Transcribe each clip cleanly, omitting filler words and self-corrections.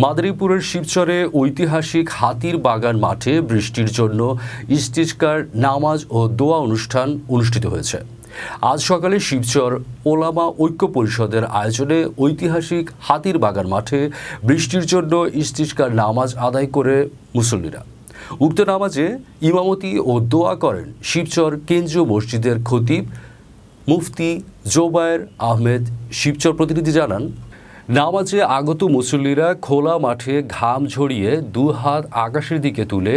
মাদারীপুরের শিবচরে ঐতিহাসিক হাতির বাগান মাঠে বৃষ্টির জন্য ইস্তিসকার নামাজ ও দোয়া অনুষ্ঠান অনুষ্ঠিত হয়েছে। আজ সকালে শিবচর ওলামা ঐক্য পরিষদের আয়োজনে ঐতিহাসিক হাতির বাগান মাঠে বৃষ্টির জন্য ইস্তিসকার নামাজ আদায় করে মুসল্লিরা। উক্ত নামাজে ইমামতি ও দোয়া করেন শিবচর কেন্দ্রীয় মসজিদের খতিব মুফতি জোবায়ের আহমেদ। শিবচর প্রতিনিধি জানান, নামাজে আগত মুসল্লিরা খোলা মাঠে ঘাম ঝরিয়ে দু হাত আকাশের দিকে তুলে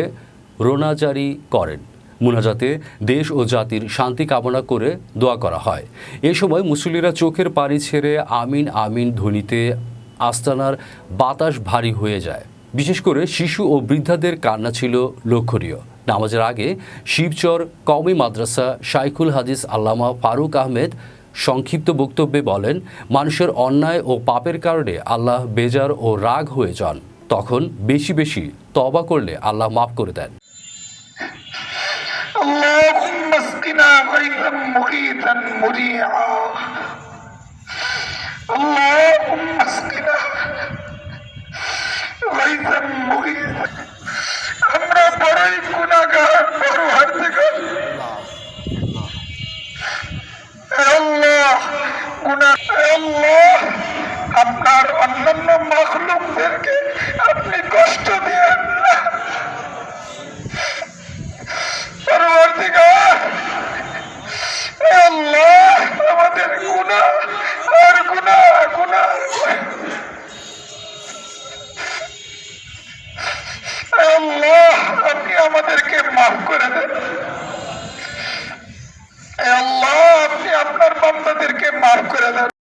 রোনাজারি করেন। মুনাজাতে দেশ ও জাতির শান্তি কামনা করে দোয়া করা হয়। এ সময় মুসল্লিরা চোখের পানি ছেড়ে আমিন আমিন ধ্বনিতে আস্তানার বাতাস ভারী হয়ে যায়। বিশেষ করে শিশু ও বৃদ্ধাদের কান্না ছিল লক্ষণীয়। নামাজের আগে শিবচর কওমি মাদ্রাসা শাইখুল হাদিস আল্লামা ফারুক আহমেদ সংক্ষিপ্ত বক্তব্যে বলেন, মানুষের অন্যায় ও পাপের কারণে আল্লাহ বেজার ও রাগ হয়ে যান। তখন বেশি বেশি তওবা করলে আল্লাহ মাফ করে দেন। اللهم اسقنا غيثا مغيثا مريعا اللهم